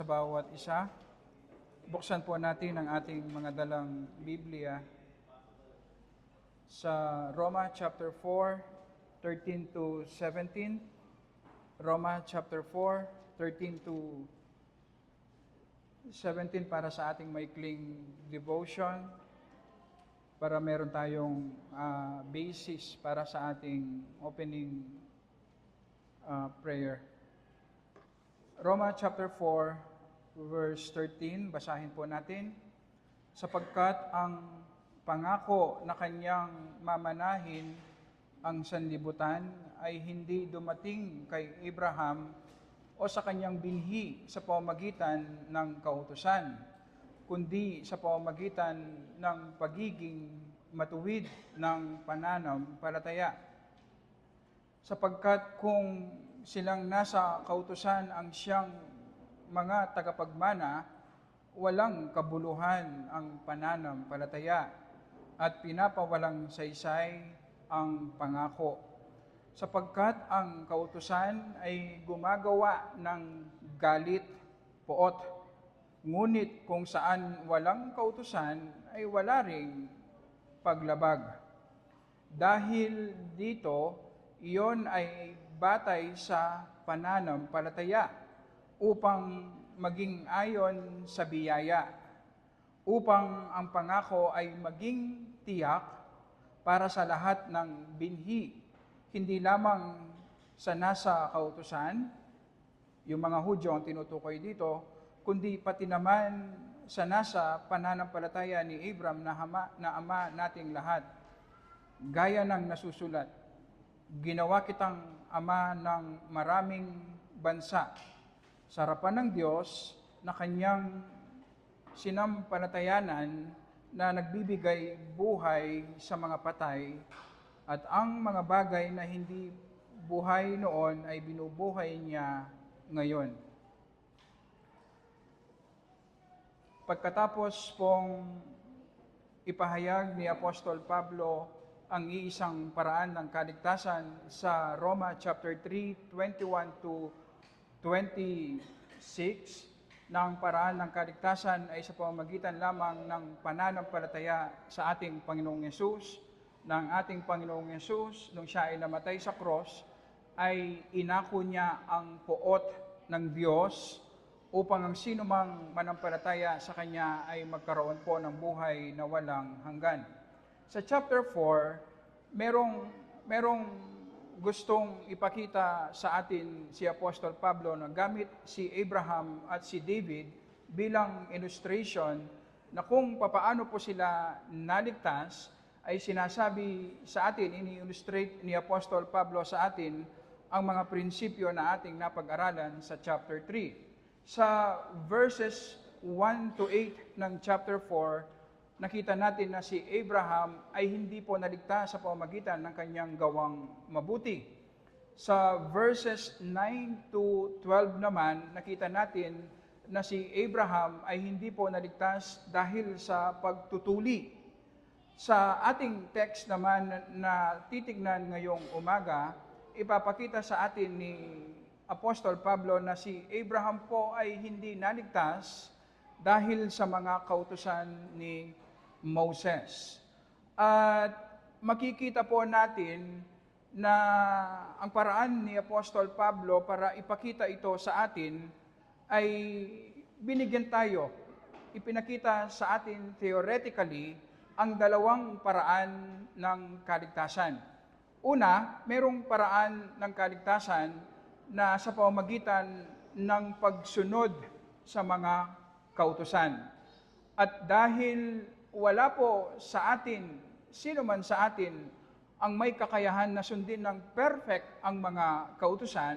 Sa bawat isa, buksan po natin ang ating mga dalang Biblia sa Roma chapter 4, 13 to 17. Roma chapter 4, 13 to 17 para sa ating maikling devotion, para meron tayong basis para sa ating opening prayer. Roma chapter 4, verse 13, basahin po natin. Sapagkat ang pangako na kanyang mamanahin ang sanlibutan ay hindi dumating kay Abraham o sa kanyang binhi sa pamamagitan ng kautusan, kundi sa pamamagitan ng pagiging matuwid ng pananampalataya. Sapagkat kung silang nasa kautusan ang siyang mga tagapagmana, walang kabuluhan ang pananampalataya at pinapawalang saysay ang pangako. Sapagkat ang kautusan ay gumagawa ng galit, poot. Ngunit kung saan walang kautusan ay wala ring paglabag. Dahil dito, iyon ay batay sa pananampalataya upang maging ayon sa biyaya, upang ang pangako ay maging tiyak para sa lahat ng binhi, hindi lamang sa nasa kautusan, yung mga Hudyo ang tinutukoy dito, kundi pati naman sa nasa pananampalataya ni Abraham na ama nating lahat. Gaya ng nasusulat, ginawa kitang ama ng maraming bansa, sa harapan ng Diyos na kanyang sinampalatayanan na nagbibigay buhay sa mga patay at ang mga bagay na hindi buhay noon ay binubuhay niya ngayon. Pagkatapos pong ipahayag ni Apostol Pablo ang iisang paraan ng kaligtasan sa Roma chapter 3, 21 to 26, na ang paraan ng kaligtasan ay sa pamamagitan lamang ng pananampalataya sa ating Panginoong Yesus, ng ating Panginoong Yesus nung siya ay namatay sa cross, ay inako niya ang poot ng Diyos upang ang sino mang manampalataya sa Kanya ay magkaroon po ng buhay na walang hanggan. Sa chapter 4, merong gustong ipakita sa atin si Apostol Pablo na gamit si Abraham at si David bilang illustration na kung papaano po sila naligtas, ay sinasabi sa atin, ini-illustrate ni Apostol Pablo sa atin ang mga prinsipyo na ating napag-aralan sa chapter 3. Sa verses 1 to 8 ng chapter 4, nakita natin na si Abraham ay hindi po naligtas sa pamamagitan ng kanyang gawang mabuti. Sa verses 9 to 12 naman, nakita natin na si Abraham ay hindi po naligtas dahil sa pagtutuli. Sa ating text naman na titignan ngayong umaga, ipapakita sa atin ni Apostol Pablo na si Abraham po ay hindi naligtas dahil sa mga kautusan ni Moses. At makikita po natin na ang paraan ni Apostol Pablo para ipakita ito sa atin ay binigyan tayo, ipinakita sa atin theoretically ang dalawang paraan ng kaligtasan. Una, merong paraan ng kaligtasan na sa pamamagitan ng pagsunod sa mga kautusan. At dahil wala po sa atin, sino man sa atin, ang may kakayahan na sundin ng perfect ang mga kautusan,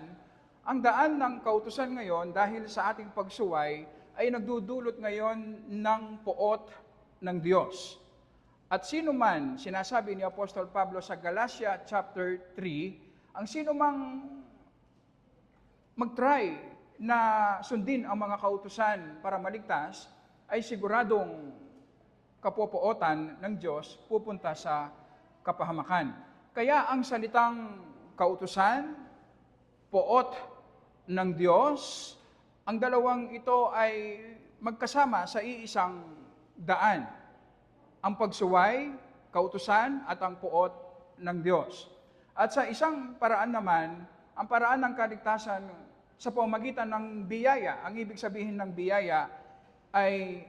ang daan ng kautusan ngayon dahil sa ating pagsuway ay nagdudulot ngayon ng poot ng Diyos. At sino man, sinasabi ni Apostol Pablo sa Galatia chapter 3, ang sino mang mag-try na sundin ang mga kautusan para maligtas, ay siguradong kapopootan ng Diyos pupunta sa kapahamakan. Kaya ang salitang kautusan, poot ng Diyos, Ang dalawang ito ay magkasama sa iisang daan. Ang pagsuway, kautusan, at ang puot ng Diyos. At sa isang paraan naman, ang paraan ng kaligtasan sa pamamagitan ng biyaya. Ang ibig sabihin ng biyaya ay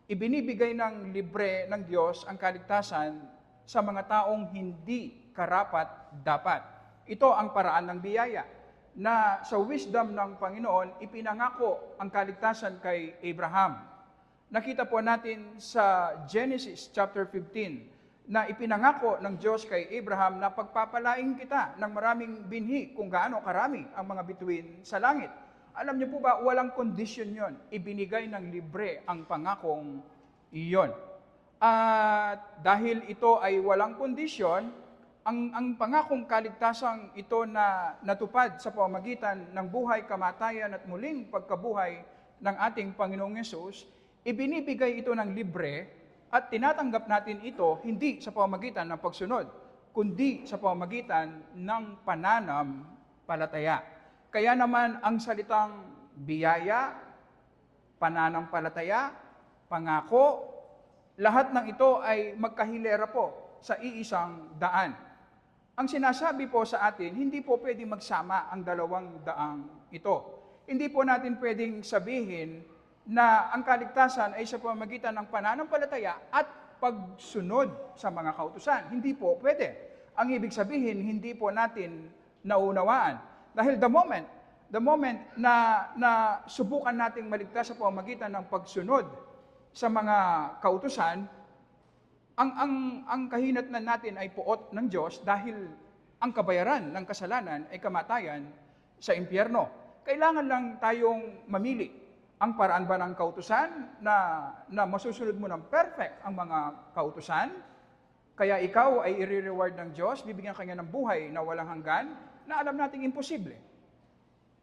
ibinibigay ng libre ng Diyos ang kaligtasan sa mga taong hindi karapat-dapat. Ito ang paraan ng biyaya na sa wisdom ng Panginoon, ipinangako ang kaligtasan kay Abraham. Nakita po natin sa Genesis chapter 15 na ipinangako ng Diyos kay Abraham na pagpapalain kita ng maraming binhi kung gaano karami ang mga bituin sa langit. Alam niyo po ba, walang kondisyon yon. Ibinigay ng libre ang pangakong iyon. At dahil ito ay walang kondisyon, ang pangakong kaligtasang ito na natupad sa pamamagitan ng buhay, kamatayan at muling pagkabuhay ng ating Panginoong Yesus, ibinibigay ito ng libre at tinatanggap natin ito hindi sa pamamagitan ng pagsunod, kundi sa pamamagitan ng pananampalataya. Kaya naman ang salitang biyaya, pananampalataya, pangako, lahat ng ito ay magkahilera po sa iisang daan. Ang sinasabi po sa atin, hindi po pwedeng magsama ang dalawang daang ito. Hindi po natin pwedeng sabihin na ang kaligtasan ay sa pamamagitan ng pananampalataya at pagsunod sa mga kautusan. Hindi po pwede. Ang ibig sabihin, hindi po natin naunawaan. Dahil the moment na subukan nating maligtas sa pamamagitan ng pagsunod sa mga kautusan, ang kahinatnan natin ay puot ng Diyos dahil ang kabayaran ng kasalanan ay kamatayan sa impyerno. Kailangan lang tayong mamili. Ang paraan ba ng kautusan na masusunod mo ng perfect ang mga kautusan, kaya ikaw ay i-reward ng Diyos, bibigyan kanya ng buhay na walang hanggan, na alam nating imposible.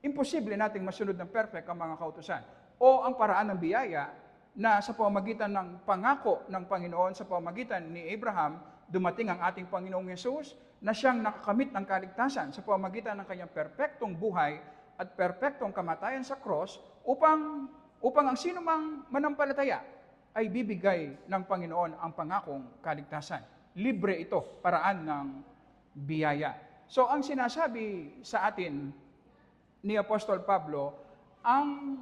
Imposible nating masunod ng perfect ang mga kautusan. O ang paraan ng biyaya, na sa pamamagitan ng pangako ng Panginoon, sa pamamagitan ni Abraham, dumating ang ating Panginoong Yesus na siyang nakakamit ng kaligtasan sa pamamagitan ng kanyang perpektong buhay at perpektong kamatayan sa cross upang ang sino mang manampalataya ay bibigay ng Panginoon ang pangakong kaligtasan. Libre ito, paraan ng biyaya. So ang sinasabi sa atin ni Apostol Pablo, ang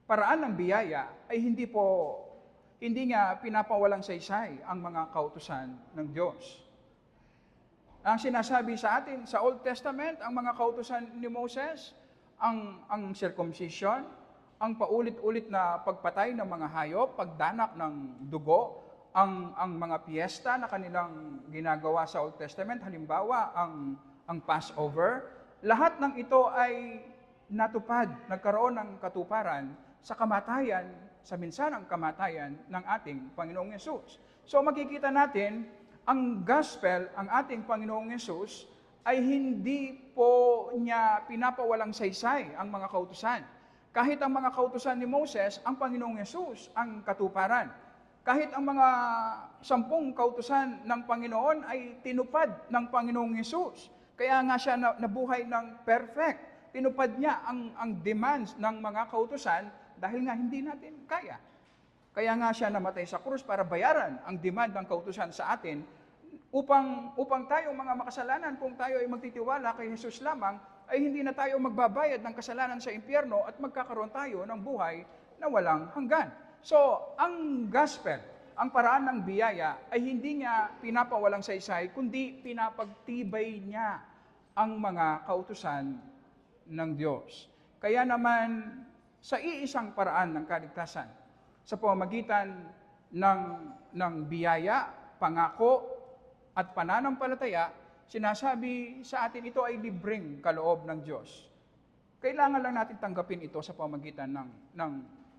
paraan ng biyaya ay hindi nga pinapawalang saysay ang mga kautusan ng Diyos. Ang sinasabi sa atin sa Old Testament, ang mga kautusan ni Moses, ang circumcision, ang paulit-ulit na pagpatay ng mga hayop, pagdanak ng dugo, ang mga piyesta na kanilang ginagawa sa Old Testament, halimbawa ang Passover, lahat ng ito ay natupad, nagkaroon ng katuparan sa kamatayan, sa minsanang kamatayan ng ating Panginoong Yesus. So makikita natin, ang gospel, ang ating Panginoong Yesus, ay hindi po niya pinapawalang saysay ang mga kautusan. Kahit ang mga kautusan ni Moses, ang Panginoong Yesus ang katuparan. Kahit ang mga 10 kautusan ng Panginoon ay tinupad ng Panginoong Yesus. Kaya nga siya nabuhay ng perfect. Tinupad niya ang demands ng mga kautusan dahil nga hindi natin kaya. Kaya nga siya namatay sa krus para bayaran ang demand ng kautusan sa atin upang tayo mga makasalanan, kung tayo ay magtitiwala kay Jesus lamang, ay hindi na tayo magbabayad ng kasalanan sa impyerno at magkakaroon tayo ng buhay na walang hanggan. So, ang gospel, ang paraan ng biyaya ay hindi niya pinapawalang saysay, kundi pinapagtibay niya ang mga kautusan ng Diyos. Kaya naman, sa iisang paraan ng kaligtasan, sa pamamagitan ng biyaya, pangako, at pananampalataya, sinasabi sa atin ito ay libreng kaloob ng Diyos. Kailangan lang natin tanggapin ito sa pamamagitan ng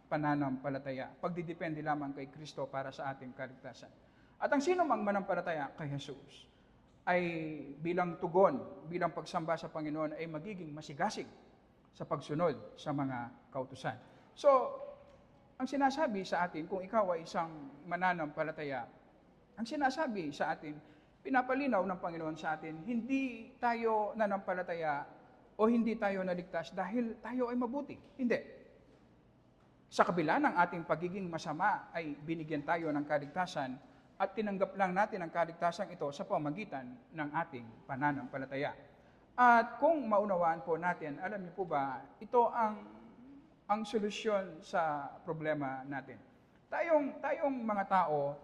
pananampalataya. Pagdidepende lamang kay Kristo para sa ating kaligtasan. At ang sino mang manampalataya kay Jesus ay bilang tugon, bilang pagsamba sa Panginoon ay magiging masigasig sa pagsunod sa mga kautusan. So, ang sinasabi sa atin, kung ikaw ay isang mananampalataya, ang sinasabi sa atin, pinapalinaw ng Panginoon sa atin, hindi tayo nanampalataya o o hindi tayo naligtas dahil tayo ay mabuti. Hindi. Sa kabila ng ating pagiging masama ay binigyan tayo ng kaligtasan at tinanggap lang natin ang kaligtasan ito sa pamamagitan ng ating pananampalataya. At kung maunawaan po natin, alam niyo po ba, ito ang solusyon sa problema natin. Tayong mga tao,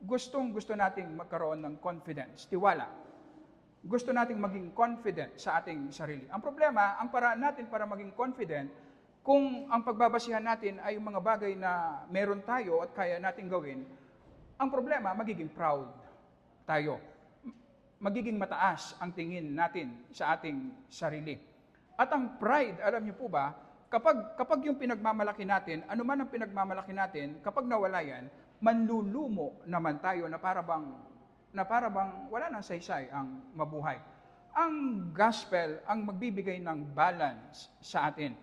gusto nating magkaroon ng confidence, tiwala. Gusto nating maging confident sa ating sarili. Ang problema, ang paraan natin para maging confident, kung ang pagbabasihan natin ay yung mga bagay na meron tayo at kaya nating gawin, ang problema, magiging proud tayo. Magiging mataas ang tingin natin sa ating sarili. At ang pride, alam niyo po ba, kapag yung pinagmamalaki natin, ano man ang pinagmamalaki natin, kapag nawala yan, manlulumo naman tayo na para bang wala nang saysay ang mabuhay. Ang gospel ang magbibigay ng balance sa atin.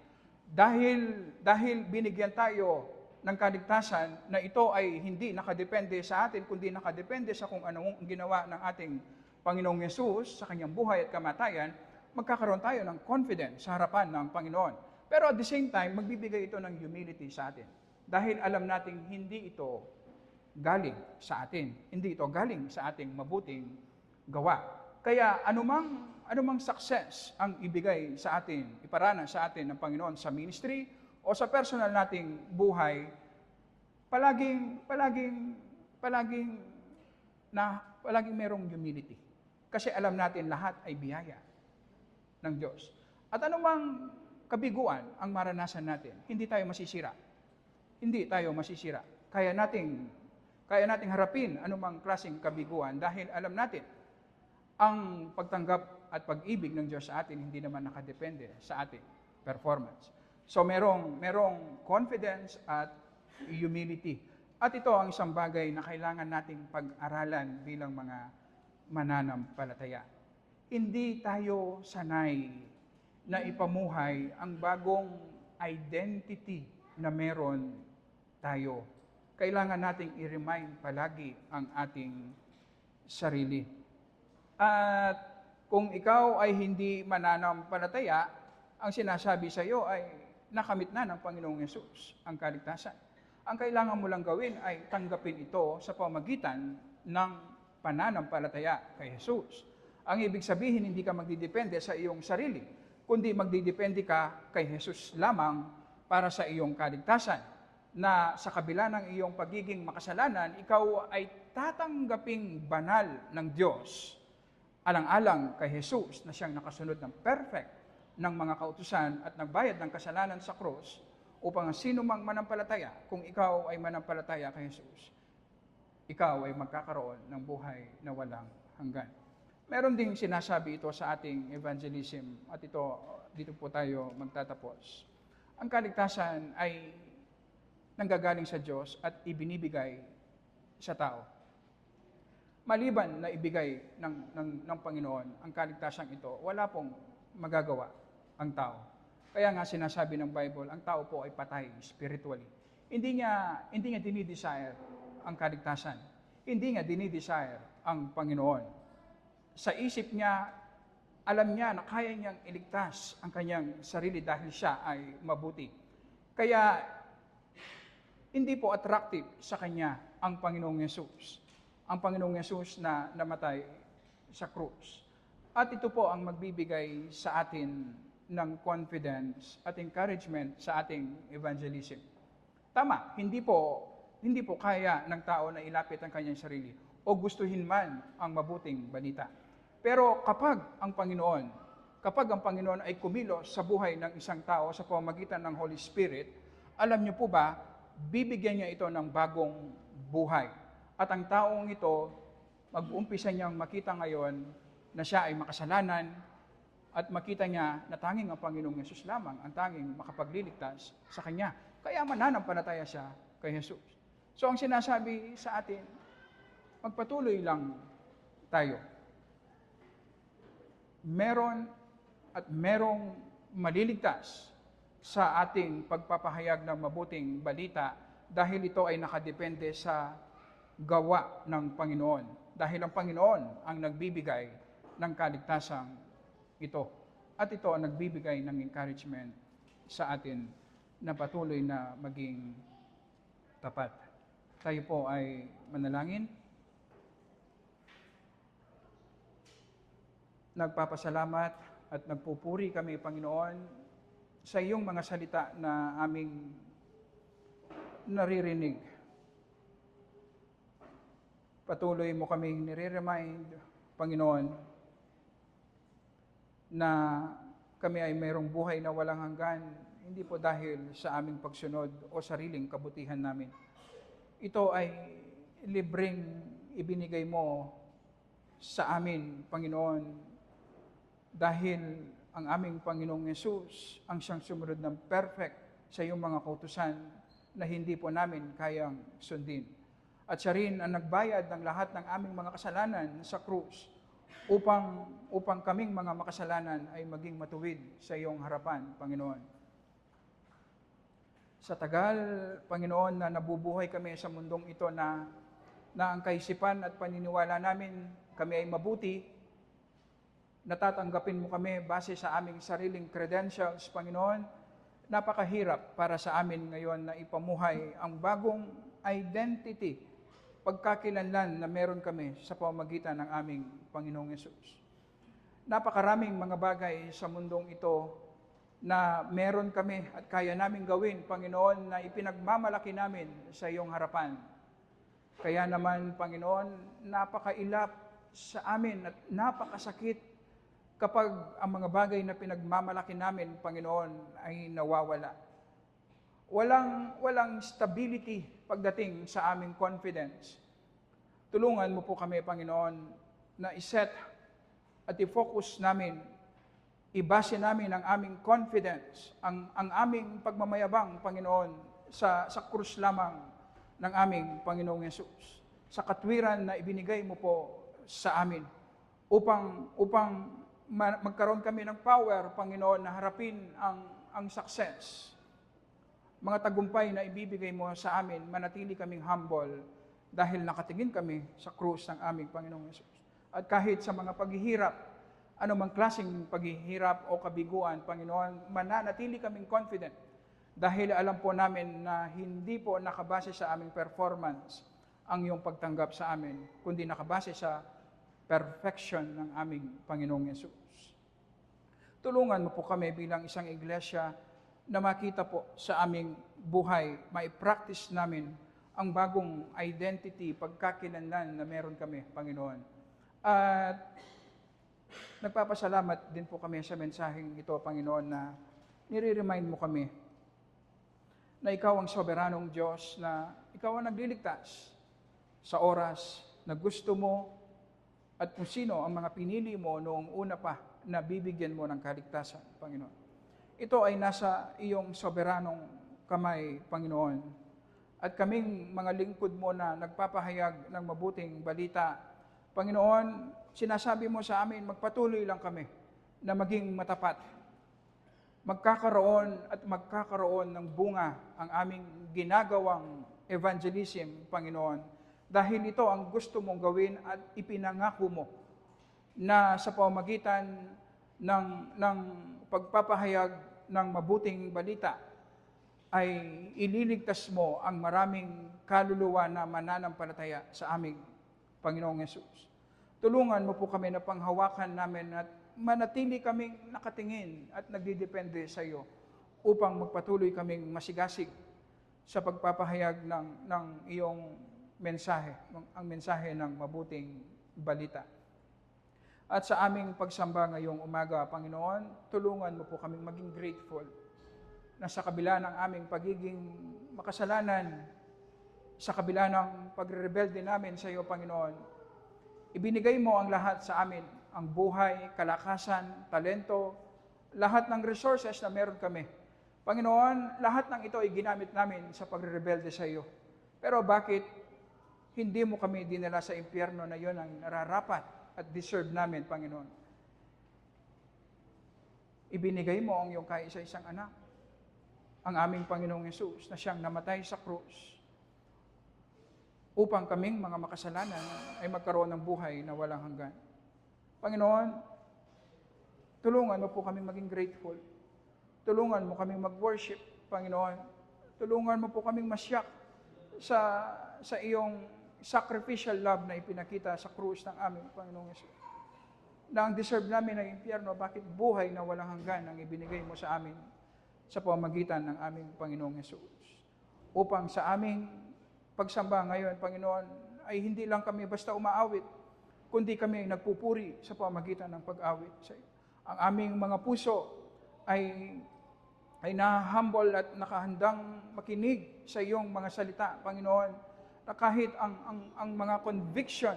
Dahil binigyan tayo ng kaligtasan na ito ay hindi nakadepende sa atin, kundi nakadepende sa kung anong ginawa ng ating Panginoong Yesus sa kanyang buhay at kamatayan, magkakaroon tayo ng confidence sa harapan ng Panginoon. Pero at the same time, magbibigay ito ng humility sa atin. Dahil alam nating hindi ito galing sa atin. Hindi ito galing sa ating mabuting gawa. Kaya anumang success ang ibigay sa atin, iparanas sa atin ng Panginoon sa ministry o sa personal nating buhay, palaging merong humility. Kasi alam natin lahat ay biyaya ng Diyos. At anumang kabiguan ang maranasan natin, hindi tayo masisira. Hindi tayo masisira. Kaya nating harapin anumang klaseng kabiguan dahil alam natin ang pagtanggap at pag-ibig ng Diyos sa atin hindi naman nakadepende sa ating performance. So merong confidence at humility. At ito ang isang bagay na kailangan nating pag-aralan bilang mga mananampalataya. Hindi tayo sanay na ipamuhay ang bagong identity na meron tayo. Kailangan nating i-remind palagi ang ating sarili. At kung ikaw ay hindi mananampalataya, ang sinasabi sa iyo ay nakamit na ng Panginoong Yesus ang kaligtasan. Ang kailangan mo lang gawin ay tanggapin ito sa pamamagitan ng pananampalataya kay Jesus. Ang ibig sabihin, hindi ka magdidepende sa iyong sarili, kundi magdidepende ka kay Jesus lamang para sa iyong kaligtasan. Na sa kabila ng iyong pagiging makasalanan, ikaw ay tatanggaping banal ng Diyos. Alang-alang kay Jesus na siyang nakasunod ng perfect ng mga kautusan at nagbayad ng kasalanan sa krus upang ang sino mang manampalataya, kung ikaw ay manampalataya kay Jesus, ikaw ay magkakaroon ng buhay na walang hanggan. Meron ding sinasabi ito sa ating evangelism at dito po tayo magtatapos. Ang kaligtasan ay nanggagaling sa Diyos at ibinibigay sa tao. Maliban na ibigay ng Panginoon ang kaligtasan ito, wala pong magagawa ang tao. Kaya nga sinasabi ng Bible, ang tao po ay patay spiritually. Hindi niya dinidesire ang kaligtasan. Hindi niya dinidesire ang Panginoon. Sa isip niya, alam niya na kaya niyang iligtas ang kanyang sarili dahil siya ay mabuti. Kaya hindi po attractive sa kanya ang Panginoong Yesus. Ang Panginoong Yesus na namatay sa krus. At ito po ang magbibigay sa atin ng confidence at encouragement sa ating evangelism. Tama, hindi po kaya ng tao na ilapit ang kanyang sarili o gustuhin man ang mabuting balita. Pero kapag ang Panginoon ay kumilos sa buhay ng isang tao sa pamamagitan ng Holy Spirit, alam niyo po ba, bibigyan niya ito ng bagong buhay. At ang taong ito, mag-uumpisa niyang makita ngayon na siya ay makasalanan at makita niya na tanging ang Panginoong Yesus lamang ang tanging makapagliligtas sa Kanya. Kaya mananampalataya siya kay Jesus. So ang sinasabi sa atin, magpatuloy lang tayo. Merong maliligtas sa ating pagpapahayag ng mabuting balita dahil ito ay nakadepende sa gawa ng Panginoon. Dahil ang Panginoon ang nagbibigay ng kaligtasang ito. At ito ang nagbibigay ng encouragement sa atin na patuloy na maging tapat. Tayo po ay manalangin. Nagpapasalamat at nagpupuri kami, Panginoon, sa iyong mga salita na aming naririnig. Patuloy mo kaming nire-remind, Panginoon, na kami ay mayroong buhay na walang hanggan, hindi po dahil sa aming pagsunod o sariling kabutihan namin. Ito ay libreng ibinigay mo sa amin, Panginoon, dahil ang aming Panginoong Yesus ang siyang sumunod ng perfect sa iyong mga kautusan na hindi po namin kayang sundin. At siya rin ang nagbayad ng lahat ng aming mga kasalanan sa krus upang kaming mga makasalanan ay maging matuwid sa iyong harapan, Panginoon. Sa tagal, Panginoon, na nabubuhay kami sa mundong ito na ang kaisipan at paniniwala namin kami ay mabuti, natatanggapin mo kami base sa aming sariling credentials, Panginoon. Napakahirap para sa amin ngayon na ipamuhay ang bagong identity, pagkakilanlan na meron kami sa pamamagitan ng aming Panginoong Yesus. Napakaraming mga bagay sa mundong ito na meron kami at kaya namin gawin, Panginoon, na ipinagmamalaki namin sa iyong harapan. Kaya naman, Panginoon, napakailap sa amin at napakasakit kapag ang mga bagay na pinagmamalaki namin, Panginoon, ay nawawala. Walang stability pagdating sa aming confidence. Tulungan mo po kami, Panginoon, na iset at i-focus namin, ibase namin ang aming confidence, ang aming pagmamayabang, Panginoon, sa krus lamang ng aming Panginoong Yesus, sa katwiran na ibinigay mo po sa amin, upang magkaroon kami ng power, Panginoon, na harapin ang success, mga tagumpay na ibibigay mo sa amin, manatili kaming humble dahil nakatingin kami sa krus ng aming Panginoong Yesus. At kahit sa mga paghihirap, anumang klaseng paghihirap o kabiguan, Panginoon, mananatili kaming confident dahil alam po namin na hindi po nakabase sa aming performance ang iyong pagtanggap sa amin, kundi nakabase sa perfection ng aming Panginoong Yesus. Tulungan mo po kami bilang isang iglesia na makita po sa aming buhay, mai-practice namin ang bagong identity, pagkakilanlan na meron kami, Panginoon. At nagpapasalamat din po kami sa mensaheng ito, Panginoon, na nire-remind mo kami na ikaw ang soberanong Diyos, na ikaw ang nagliligtas sa oras na gusto mo at kung sino ang mga pinili mo noong una pa na bibigyan mo ng kaligtasan, Panginoon. Ito ay nasa iyong soberanong kamay, Panginoon. At kaming mga lingkod mo na nagpapahayag ng mabuting balita, Panginoon, sinasabi mo sa amin, magpatuloy lang kami na maging matapat. Magkakaroon ng bunga ang aming ginagawang evangelism, Panginoon. Dahil ito ang gusto mong gawin at ipinangako mo na sa pamamagitan ng pagpapahayag ng mabuting balita ay ililigtas mo ang maraming kaluluwa na mananampalataya sa aming Panginoong Yesus. Tulungan mo po kami na panghawakan namin at manatili kaming nakatingin at nagdidepende sa iyo upang magpatuloy kaming masigasig sa pagpapahayag ng iyong mensahe, ang mensahe ng mabuting balita. At sa aming pagsamba ngayong umaga, Panginoon, tulungan mo po kaming maging grateful na sa kabila ng aming pagiging makasalanan, sa kabila ng pagre-rebelde namin sa iyo, Panginoon, ibinigay mo ang lahat sa amin, ang buhay, kalakasan, talento, lahat ng resources na meron kami. Panginoon, lahat ng ito ay ginamit namin sa pagre-rebelde sa iyo. Pero bakit hindi mo kami dinala sa impyerno na yon ang nararapat at deserve namin, Panginoon? Ibinigay mo ang iyong kaisa-isang anak, ang aming Panginoong Yesus, na siyang namatay sa krus upang kaming mga makasalanan ay magkaroon ng buhay na walang hanggan. Panginoon, Tulungan mo po kaming maging grateful. Tulungan mo kaming mag-worship, Panginoon. Tulungan mo po kaming masyak sa iyong sacrificial love na ipinakita sa krus ng aming Panginoong Yesus. Na ang deserve namin ay impyerno, bakit buhay na walang hanggan ang ibinigay mo sa amin sa pamamagitan ng aming Panginoong Yesus. Upang sa aming pagsamba ngayon, Panginoon, ay hindi lang kami basta umaawit, kundi kami nagpupuri sa pamamagitan ng pag-awit sa iyo. Ang aming mga puso ay na-humble at nakahandang makinig sa iyong mga salita, Panginoon, na kahit ang mga conviction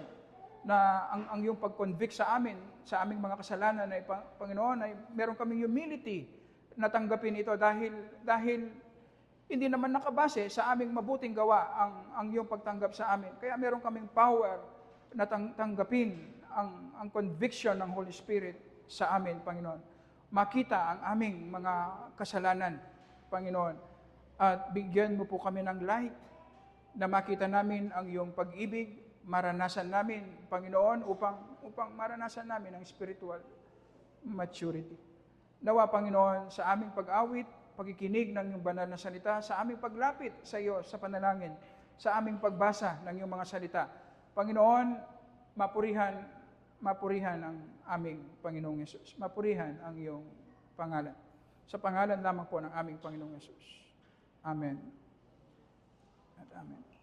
na ang iyong pag-convict sa amin, sa aming mga kasalanan ay Panginoon, ay meron kaming humility na tanggapin ito dahil hindi naman nakabase sa aming mabuting gawa ang iyong pagtanggap sa amin. Kaya meron kaming power na tanggapin ang conviction ng Holy Spirit sa amin, Panginoon. Makita ang aming mga kasalanan, Panginoon, at bigyan mo po kami ng light na makita namin ang iyong pag-ibig, maranasan namin, Panginoon, upang maranasan namin ang spiritual maturity. Nawa, Panginoon, sa aming pag-awit, pagkikinig ng iyong banal na salita, sa aming paglapit sa iyo sa panalangin, sa aming pagbasa ng iyong mga salita, Panginoon, mapurihan ang aming Panginoong Yesus. Mapurihan ang iyong pangalan. Sa pangalan lamang po ng aming Panginoong Yesus. Amen. At amen.